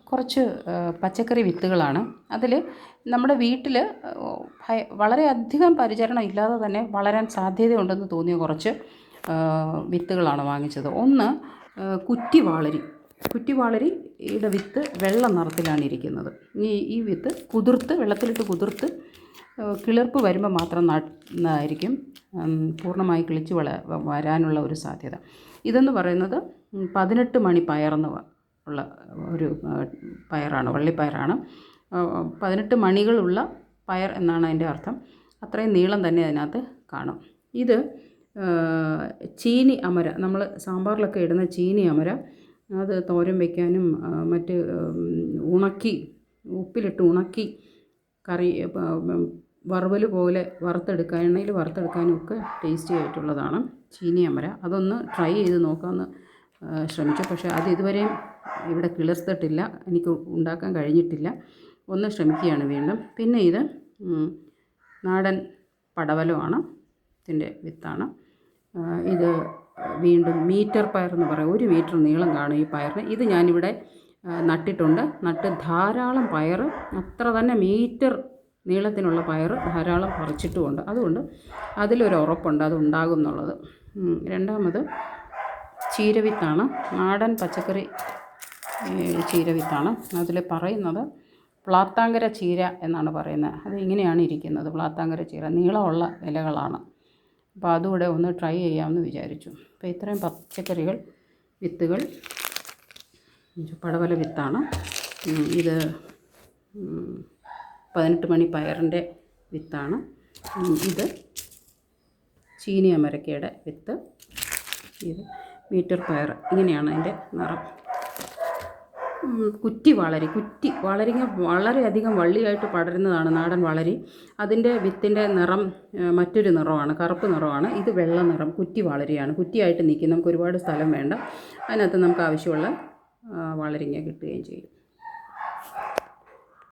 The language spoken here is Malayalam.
കുറച്ച് പച്ചക്കറി വിത്തുകളാണ്. അതിൽ നമ്മുടെ വീട്ടിൽ വളരെയധികം പരിചരണം ഇല്ലാതെ തന്നെ വളരാൻ സാധ്യതയുണ്ടെന്ന് തോന്നിയ കുറച്ച് വിത്തുകളാണ് വാങ്ങിച്ചത്. ഒന്ന് കുറ്റിവാളരിയുടെ വിത്ത് വെള്ള നിറത്തിലാണ് ഇരിക്കുന്നത്. ഈ വിത്ത് വെള്ളത്തിലിട്ട് കുതിർത്ത് കിളിർപ്പ് വരുമ്പോൾ മാത്രം നന്നായിരിക്കും പൂർണ്ണമായി കിളിച്ച് വരാനുള്ള ഒരു സാധ്യത. ഇതെന്ന് പറയുന്നത് 18 മണി പയറെന്ന് ഉള്ള ഒരു പയറാണ്, വള്ളിപ്പയറാണ്. 18 മണികളുള്ള പയർ എന്നാണ് അതിൻ്റെ അർത്ഥം. അത്രയും നീളം തന്നെ അതിനകത്ത് കാണും. ഇത് ചീനി അമര, നമ്മൾ സാമ്പാറിലൊക്കെ ഇടുന്ന ചീനി അമര, അത് തോരൻ വയ്ക്കാനും മറ്റ് ഉപ്പിലിട്ട് ഉണക്കി കറി വറുവൽ പോലെ എണ്ണയിൽ വറുത്തെടുക്കാനും ഒക്കെ ടേസ്റ്റി ആയിട്ടുള്ളതാണ് ചീനി അമര. അതൊന്ന് ട്രൈ ചെയ്ത് നോക്കാമെന്ന് ശ്രമിച്ചു. പക്ഷേ അത് ഇതുവരെയും ഇവിടെ കിളിർത്തിട്ടില്ല, എനിക്ക് ഉണ്ടാക്കാൻ കഴിഞ്ഞിട്ടില്ല. ഒന്ന് ശ്രമിക്കുകയാണ് വീണ്ടും. പിന്നെ ഇത് നാടൻ പടവലമാണ്, ഇതിൻ്റെ വിത്താണ്. ഇത് വീണ്ടും മീറ്റർ പയർ എന്ന് പറയും. 1 മീറ്റർ നീളം കാണും ഈ പയറിന്. ഇത് ഞാനിവിടെ നട്ടിട്ടുണ്ട്. ധാരാളം പയർ, അത്ര തന്നെ മീറ്റർ നീളത്തിനുള്ള പയർ ധാരാളം പറിച്ചിട്ടുമുണ്ട്. അതുകൊണ്ട് അതിലൊരു ഉറപ്പുണ്ട് അത് ഉണ്ടാകും എന്നുള്ളത്. രണ്ടാമത് ചീരവിത്താണ്, നാടൻ പച്ചക്കറി ചീരവിത്താണ്. അതിൽ പറയുന്നത് പ്ലാത്താങ്കര ചീര എന്നാണ് പറയുന്നത്. അത് ഇങ്ങനെയാണ് ഇരിക്കുന്നത്, പ്ലാത്താങ്കര ചീര. നീളമുള്ള ഇലകളാണ്. അപ്പോൾ അതുകൂടെ ഒന്ന് ട്രൈ ചെയ്യാമെന്ന് വിചാരിച്ചു. അപ്പോൾ ഇത്രയും വിത്തുകൾ പടവല വിത്താണ്. ഇത് 18 മണി പയറിൻ്റെ വിത്താണ്. ഇത് ചീനി അമരക്കയുടെ വിത്ത്. ഇത് മീറ്റർ പയർ. ഇങ്ങനെയാണ് അതിൻ്റെ നിറം. വളരിങ്ങ വളരെയധികം വള്ളിയായിട്ട് പടരുന്നതാണ് നാടൻ വളരി. അതിൻ്റെ വിത്തിൻ്റെ നിറം മറ്റൊരു നിറമാണ്, കറുപ്പ് നിറമാണ്. ഇത് വെള്ള നിറം വളരിയാണ്. കുറ്റിയായിട്ട് നിൽക്കും. നമുക്ക് ഒരുപാട് സ്ഥലം വേണ്ട. അതിനകത്ത് നമുക്ക് ആവശ്യമുള്ള വളരിങ്ങ കിട്ടുകയും ചെയ്യും.